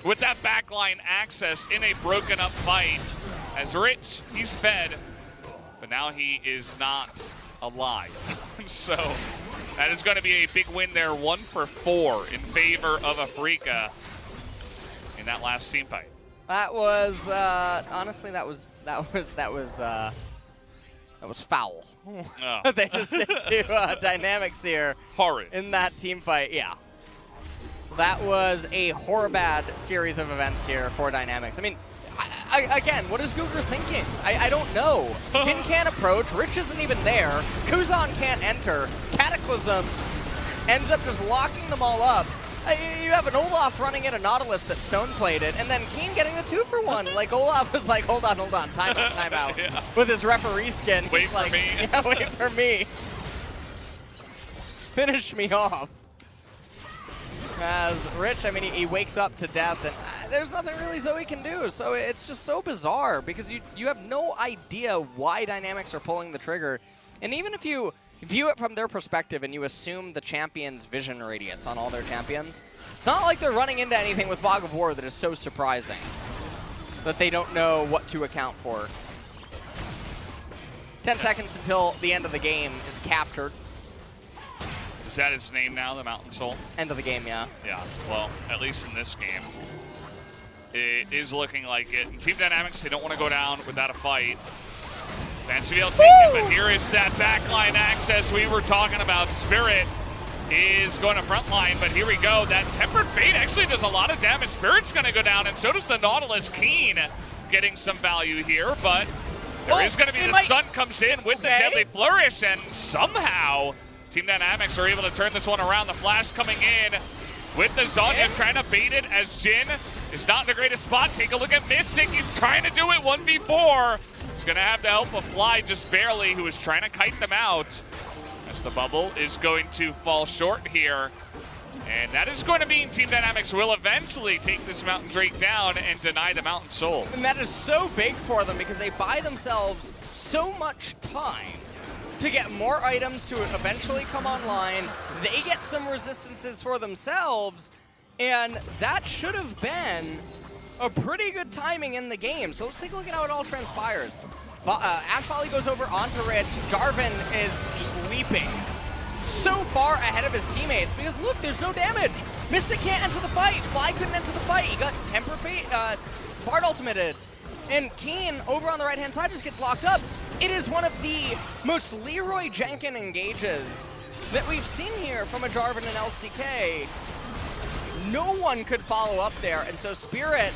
With that backline access in a broken up fight, as Rich, he's fed, but now he is not alive. So that is going to be a big win there, 1 for 4 in favor of Afreeca in that last team fight. That was honestly that was foul. Oh. They just did to Dynamics here. Horrid. In that team fight, yeah. That was a horribad series of events here for Dynamics. I mean, again, what is Googer thinking? I don't know. Jhin can't approach, Rich isn't even there, Kuzan can't enter, Cataclysm ends up just locking them all up. You have an Olaf running in a Nautilus that's stone-plated, and then Keen getting the 2-for-1. Like, Olaf was like, hold on, time out. Yeah. With his referee skin. Wait He's for like, me. Yeah, wait for me. Finish me off. As Rich, I mean, he wakes up to death, and there's nothing really Zoe can do. So it's just so bizarre, because you have no idea why Dynamics are pulling the trigger. And even if you view it from their perspective and you assume the champion's vision radius on all their champions, it's not like they're running into anything with Fog of War that is so surprising that they don't know what to account for. 10 seconds until the end of the game is captured. Is that his name now, the Mountain Soul? End of the game, yeah. Yeah, well, at least in this game, it is looking like it. And Team Dynamics, they don't want to go down without a fight. Fancy taken, but here is that backline access we were talking about. Spirit is going to frontline, but here we go. That Tempered Fate actually does a lot of damage. Spirit's going to go down, and so does the Nautilus. Keen getting some value here, but there is going to be the stun comes in with the Deadly Flourish, and somehow Team Dynamics are able to turn this one around. The Flash coming in with the Zhonya's trying to bait it as Jhin is not in the greatest spot. Take a look at Mystic. He's trying to do it 1v4. He's going to have the help of Fly just barely, who is trying to kite them out. As the bubble is going to fall short here. And that is going to mean Team Dynamics will eventually take this Mountain Drake down and deny the Mountain Soul. And that is so big for them because they buy themselves so much time to get more items to eventually come online. They get some resistances for themselves, and that should have been a pretty good timing in the game. So let's take a look at how it all transpires. Ashe Volley goes over onto Rich. Jarvan is just leaping so far ahead of his teammates because look, there's no damage. Mystic can't enter the fight. Fly couldn't enter the fight. He got Temper Fate, Bard ultimated. And Keen over on the right-hand side just gets locked up. It is one of the most Leroy Jenkins engages that we've seen here from a Jarvan and LCK. No one could follow up there, and so Spirit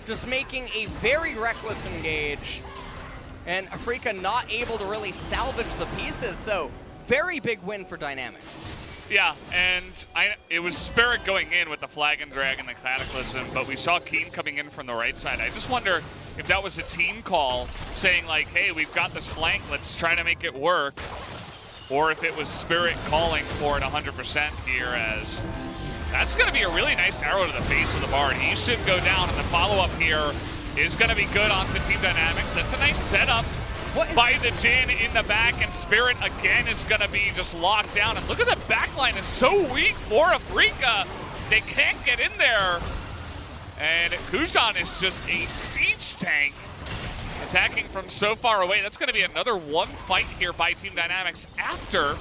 just making a very reckless engage, and Afreeca not able to really salvage the pieces, so very big win for Dynamics. Yeah, and it was Spirit going in with the Flag and Drag and the Cataclysm, but we saw Keen coming in from the right side. I just wonder if that was a team call saying like, hey, we've got this flank, let's try to make it work. or if it was Spirit calling for it 100% here, as that's going to be a really nice arrow to the face of the Bard. He should go down, and the follow-up here is going to be good onto Team Dynamics. That's a nice setup by the Jin in the back, and Spirit again is going to be just locked down. And look at the backline is so weak for Afreeca. They can't get in there. And Kuzan is just a siege tank, attacking from so far away. That's going to be another one fight here by Team Dynamics after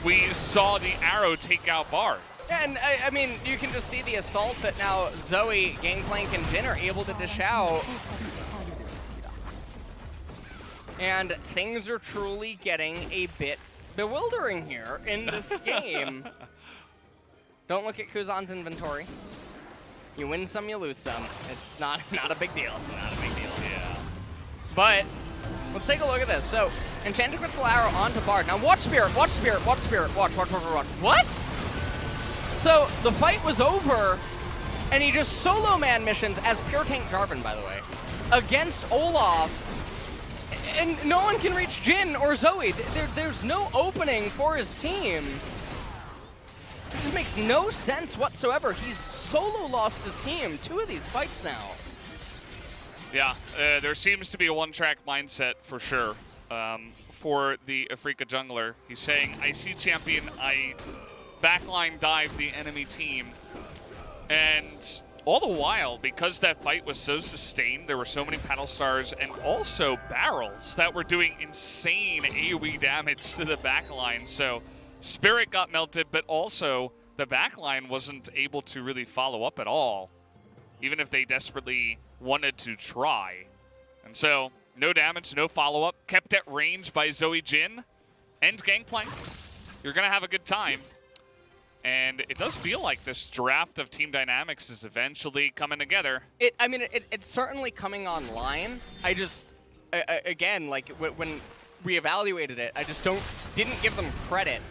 we saw the arrow take out Bard. And I mean, you can just see the assault that now Zoe, Gangplank, and Jin are able to dish out. And things are truly getting a bit bewildering here in this game. Don't look at Kuzan's inventory. You win some, you lose some. It's not a big deal. Not a big deal. Yeah. But let's take a look at this. So, Enchanted Crystal Arrow onto Bard. Now watch Spirit, watch Spirit, watch Spirit. Watch. What? So the fight was over, and he just solo man missions as pure tank Jarvan, by the way, against Olaf, and no one can reach Jin or Zoe. There's no opening for his team. This makes no sense whatsoever. He's solo lost his team 2 of these fights now. Yeah, there seems to be a one-track mindset for sure for the Afreeca jungler. He's saying, I see champion, I backline dive the enemy team. And all the while, because that fight was so sustained, there were so many paddle stars and also barrels that were doing insane AoE damage to the backline. So Spirit got melted, but also the backline wasn't able to really follow up at all, even if they desperately wanted to try. And so no damage, no follow-up, kept at range by Zoe Jin and Gangplank. You're going to have a good time. And it does feel like this draft of Team Dynamics is eventually coming together. It's certainly coming online. I just, again, like when we evaluated it, I just didn't give them credit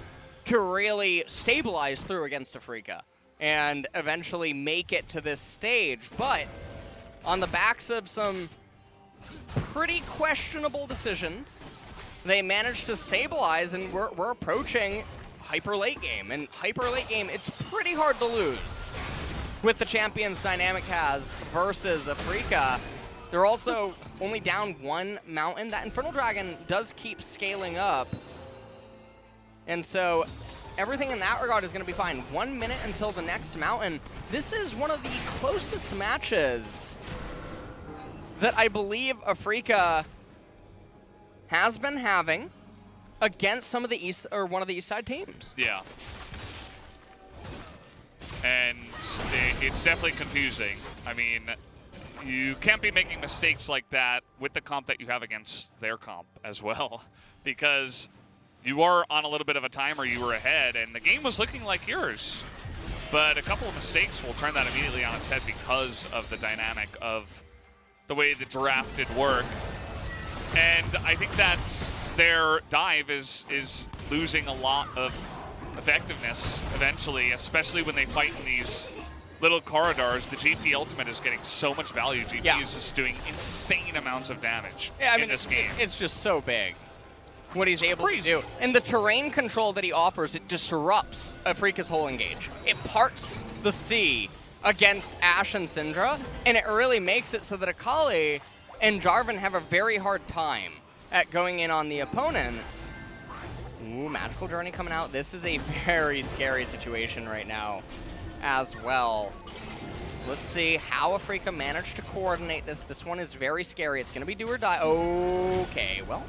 to really stabilize through against Afreeca and eventually make it to this stage. But on the backs of some pretty questionable decisions, they managed to stabilize, and we're approaching hyper late game. And hyper late game, it's pretty hard to lose with the champions Dynamic has versus Afreeca. They're also only down 1 mountain. That Infernal Dragon does keep scaling up. And so everything in that regard is going to be fine. 1 minute until the next mountain. This is one of the closest matches that I believe Afreeca has been having against some of the East, or one of the East Side teams. Yeah. And it's definitely confusing. I mean, you can't be making mistakes like that with the comp that you have against their comp as well, because you are on a little bit of a timer, you were ahead, and the game was looking like yours. But a couple of mistakes will turn that immediately on its head because of the dynamic of the way the draft did work. And I think that's their dive is losing a lot of effectiveness eventually, especially when they fight in these little corridors. The GP ultimate is getting so much value. GP is just doing insane amounts of damage in this game. It's just so big what he's able to do. And the terrain control that he offers, it disrupts Afreeca's whole engage. It parts the sea against Ashe and Syndra, and it really makes it so that Akali and Jarvan have a very hard time at going in on the opponents. Ooh, Magical Journey coming out. This is a very scary situation right now as well. Let's see how Afreeca managed to coordinate this. This one is very scary. It's going to be do or die. Okay, well.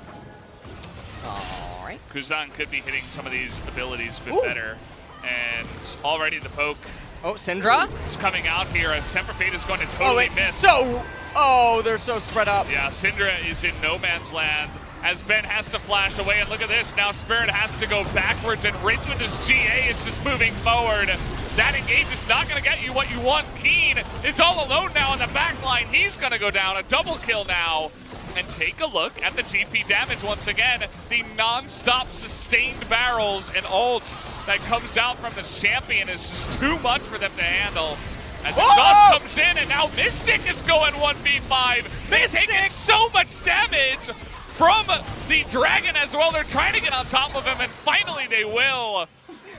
All right. Kuzan could be hitting some of these abilities a bit better. And already the poke. Oh, Syndra is coming out here as Temper Fate is going to totally miss. They're so spread up. Yeah, Syndra is in no man's land as Ben has to flash away. And look at this. Now Spirit has to go backwards, and Rince with his GA is just moving forward. That engage is not going to get you what you want. Keen is all alone now in the back line. He's going to go down. A double kill now. And take a look at the TP damage once again. The non-stop sustained barrels and ult that comes out from this champion is just too much for them to handle. As Exhaust comes in, and now Mystic is going 1v5. They're taking so much damage from the Dragon as well. They're trying to get on top of him, and finally they will,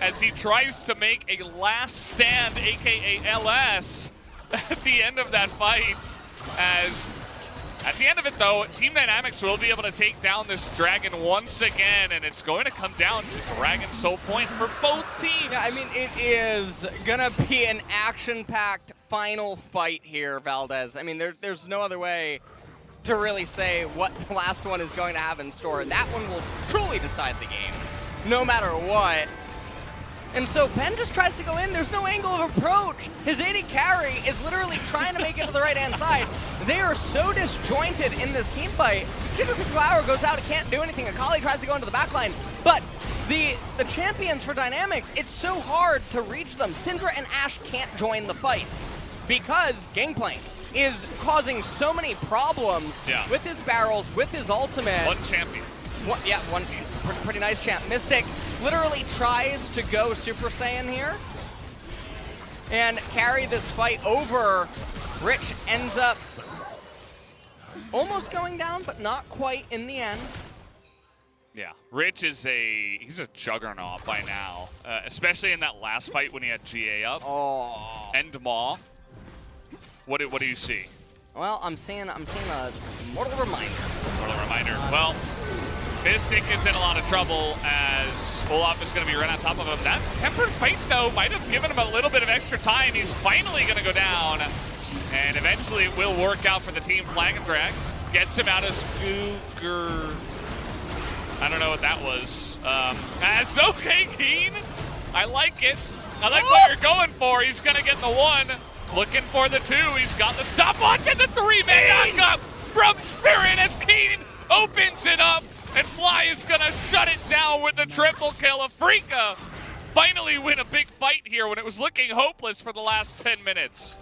as he tries to make a last stand, aka LS, at the end of that fight. As at the end of it, though, Team Dynamics will be able to take down this Dragon once again, and it's going to come down to Dragon Soul Point for both teams. Yeah, I mean, it is going to be an action-packed final fight here, Valdez. I mean, there's no other way to really say what the last one is going to have in store. That one will truly decide the game, no matter what. And so Ben just tries to go in. There's no angle of approach. His AD carry is literally trying to make it to the right-hand side. They are so disjointed in this team fight. Chico 6-Hour goes out, can't do anything. Akali tries to go into the backline. But the champions for Dynamics, it's so hard to reach them. Syndra and Ashe can't join the fights because Gangplank is causing so many problems with his barrels, with his ultimate. One champion. One pretty nice champ. Mystic literally tries to go Super Saiyan here and carry this fight over. Rich ends up almost going down, but not quite in the end. Yeah, Rich is he's a juggernaut by now, especially in that last fight when he had GA up. Oh. And Maw. What do you see? Well, I'm seeing a mortal reminder. Mortal reminder. Well, Mystic is in a lot of trouble as Olaf is going to be right on top of him. That tempered fight, though, might have given him a little bit of extra time. He's finally going to go down, and eventually it will work out for the team. Flag and drag gets him out of Scooger. I don't know what that was. As okay, Keen. I like it. I like what you're going for. He's going to get the one. Looking for the two. He's got the stopwatch and the three-man knockup from Spirit as Keen opens it up. And Fly is going to shut it down with the triple kill. Afreeca finally win a big fight here when it was looking hopeless for the last 10 minutes.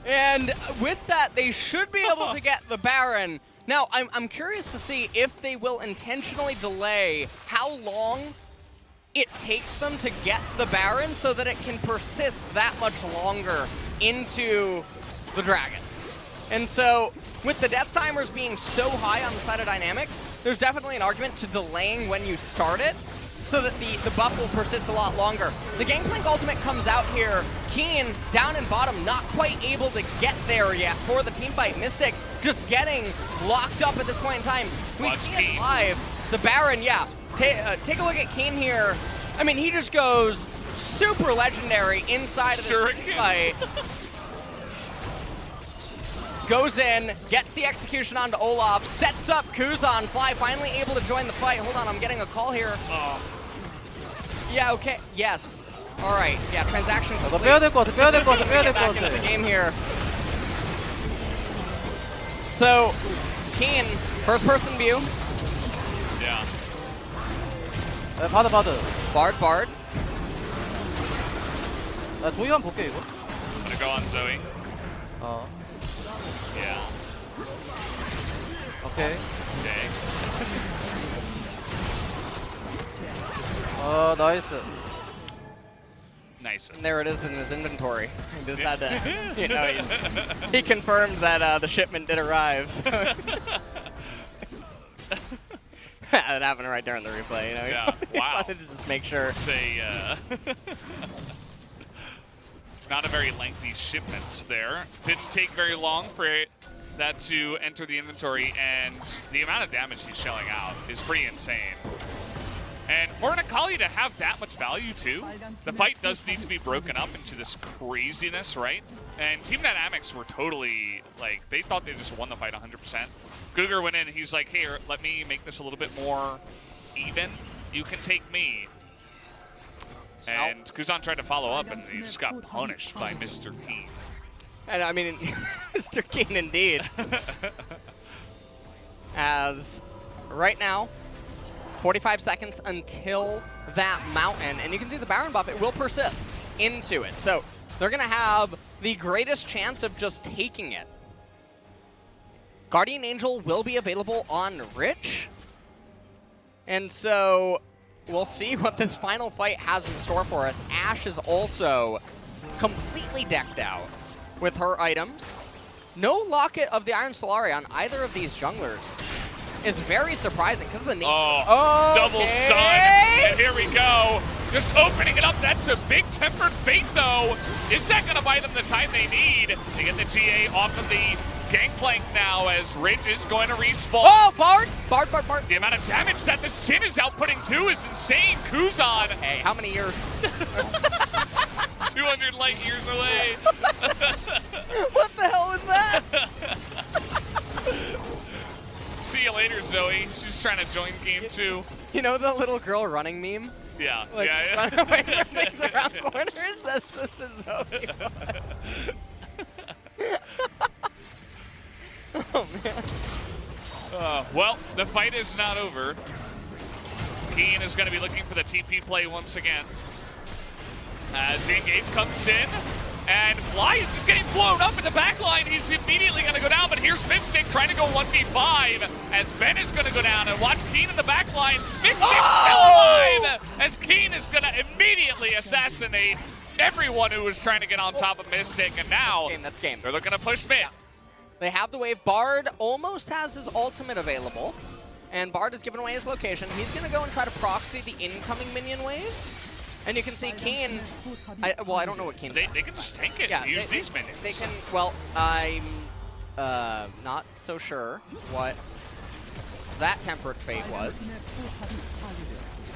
And with that, they should be able to get the Baron. Now, I'm curious to see if they will intentionally delay how long it takes them to get the Baron so that it can persist that much longer into the Dragon. And so, with the death timers being so high on the side of Dynamics, there's definitely an argument to delaying when you start it so that the buff will persist a lot longer. The Gangplank ultimate comes out here. Keen, down and bottom, not quite able to get there yet for the team fight. Mystic just getting locked up at this point in time. We see it live. The Baron, take a look at Keen here. I mean, he just goes super legendary inside of the team fight. Goes in, gets the execution onto Olaf, sets up Kuzan. Fly finally able to join the fight. Hold on, I'm getting a call here. Oh. Yeah, okay, yes. All right, yeah, transaction complete. 빼야 될 것 같아. Back into the game here. So, Keen, first person view. Yeah. 바드. Bard. 나 조이만 볼게 이거. I'm gonna go on Zoe. Yeah. 오케이. Okay. 나이스. Nice. And there it is in his inventory. He just had to, he confirmed that the shipment did arrive. So. That happened right during the replay, Yeah, wow. Wanted to just make sure. It's not a very lengthy shipment there. Didn't take very long for that to enter the inventory, and the amount of damage he's shelling out is pretty insane. And for an Akali to have that much value too, the fight does need to be broken up into this craziness, right? And Team Dynamics were totally, like, they thought they just won the fight 100%. Guger went in and he's like, here, let me make this a little bit more even. You can take me. And Kuzan tried to follow up and he just got punished by Mr. Keen. And I mean, Mr. Keen indeed. As right now, 45 seconds until that mountain, and you can see the Baron buff, it will persist into it. So they're going to have the greatest chance of just taking it. Guardian Angel will be available on Rich. And so we'll see what this final fight has in store for us. Ashe is also completely decked out with her items. No Locket of the Iron Solari on either of these junglers. is very surprising because of the name. Oh, double stun, and here we go. Just opening it up. That's a big tempered fate, though. Is that going to buy them the time they need to get the GA off of the gangplank now as Ridge is going to respawn? Oh, Bard! Bard. The amount of damage that this Jhin is outputting, too, is insane. Kuzan. Hey, how many years? 200 light years away. What the hell was that? See you later, Zoe. She's trying to join game 2. You know the little girl running meme? Yeah. Like, yeah. run away from things around corners? That's just the Zoe one. Oh, man. Well, the fight is not over. Keen is going to be looking for the TP play once again. As the engage comes in, and Fly is just getting blown up in the back line. He's immediately going to go down, but here's Mystic trying to go 1v5 as Ben is going to go down, and watch Keen in the back line. Mystic still alive as Keen is going to immediately assassinate everyone who was trying to get on top of Mystic, and now That's game. they're looking to push mid. They have the wave. Bard almost has his ultimate available, and Bard has given away his location. He's going to go and try to proxy the incoming minion wave. And you can see Keen, I don't know what Keen They can just tank it and use these minions. They can, well, I'm not so sure what that tempered fate was.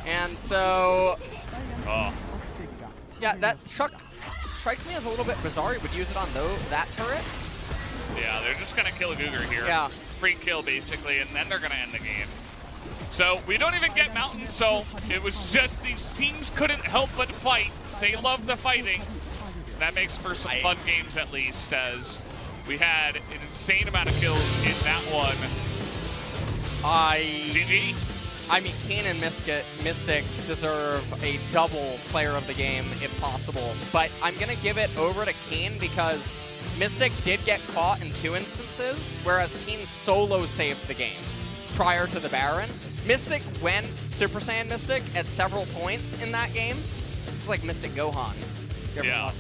And so, yeah, that strikes me as a little bit bizarre. You would use it on that turret. Yeah, they're just going to kill a Cougar here. Yeah. Free kill, basically, and then they're going to end the game. So we don't even get Mountain, so it was just these teams couldn't help but fight. They love the fighting. That makes for some fun games, at least, as we had an insane amount of kills in that one. GG. I mean, Keen and Mystic deserve a double player of the game if possible, but I'm going to give it over to Keen because Mystic did get caught in 2 instances, whereas Keen solo saved the game prior to the Baron. Mystic went Super Saiyan Mystic at several points in that game. It's like Mystic Gohan.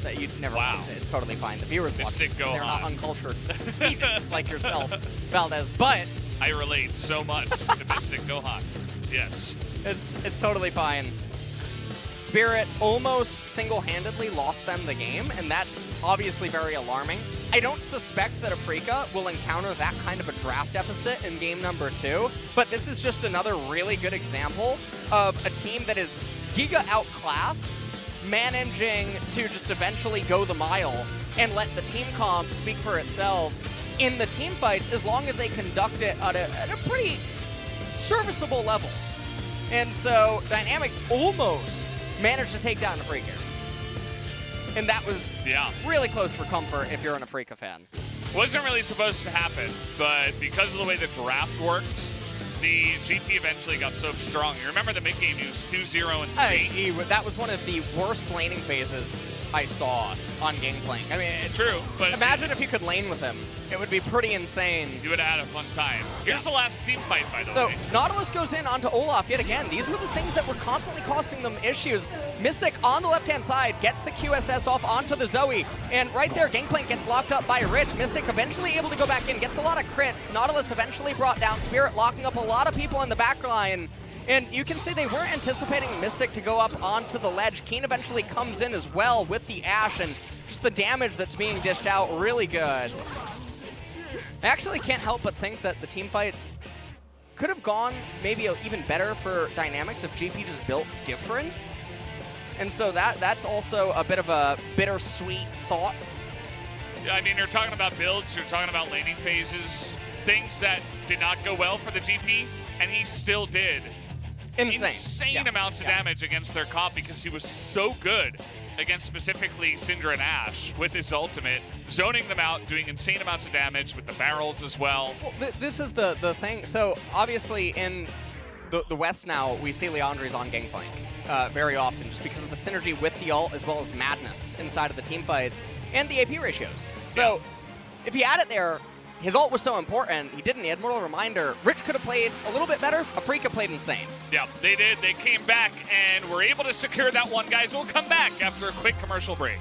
That you'd never watched it. It's totally fine. The viewers watch it. They're not uncultured heathens like yourself, Valdez. But I relate so much to Mystic Gohan. Yes. It's totally fine. Spirit almost single-handedly lost them the game, and that's obviously very alarming. I don't suspect that Afreeca will encounter that kind of a draft deficit in game number 2, but this is just another really good example of a team that is giga outclassed, managing to just eventually go the mile and let the team comp speak for itself in the team fights as long as they conduct it at a pretty serviceable level. And so Dynamics almost managed to take down Afreeca. And that was really close for comfort if you're an Afreeca fan. Wasn't really supposed to happen, but because of the way the draft worked, the GP eventually got so strong. You remember the mid-game, he was 2-0 and 3. That was one of the worst laning phases I saw on Gangplank. I mean, it's true, but imagine if you could lane with him. It would be pretty insane. You would have had a fun time. Here's the last team fight, by the way. So, Nautilus goes in onto Olaf yet again. These were the things that were constantly costing them issues. Mystic on the left-hand side gets the QSS off onto the Zoe. And right there, Gangplank gets locked up by Rich. Mystic eventually able to go back in, gets a lot of crits. Nautilus eventually brought down. Spirit locking up a lot of people in the back line. And you can see they weren't anticipating Mystic to go up onto the ledge. Keen eventually comes in as well with the Ashe, and just the damage that's being dished out, really good. I actually can't help but think that the team fights could have gone maybe even better for Dynamics if GP just built different. And so that's also a bit of a bittersweet thought. Yeah, I mean, you're talking about builds, you're talking about laning phases, things that did not go well for the GP, and he still did. Insane amounts of damage against their comp because he was so good against specifically Syndra and Ashe with his ultimate, zoning them out, doing insane amounts of damage with the barrels as well. Well, this is the thing. So obviously in the West now, we see Leandri's on Gangplank very often just because of the synergy with the ult as well as madness inside of the team fights and the AP ratios. So if he had it there, his ult was so important, he didn't. He had Mortal Reminder. Rich could have played a little bit better. Afreeca played insane. Yeah, they did. They came back and were able to secure that one, guys. We'll come back after a quick commercial break.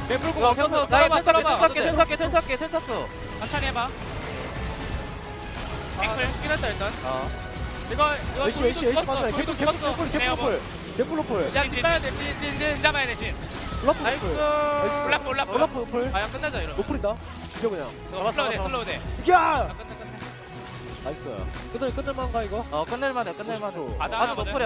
맵불고 이거 쳤어. 나 썰어봐. 텐트할게. 천천히 해봐. 앵클. 끝났다 일단. 이거 애쉬 맞아. 개뿔 야, 진 잡아야 돼. 진 잡아야 돼. 진. 나이스. 올라프. 풀. 아야 끝내자 이러. 노플이다. 죽여 그냥. 슬로우 돼. 야! 끝내. 나이스. 끝낼만가 이거? 끝낼만해. 바다 하나거든. 노플이야.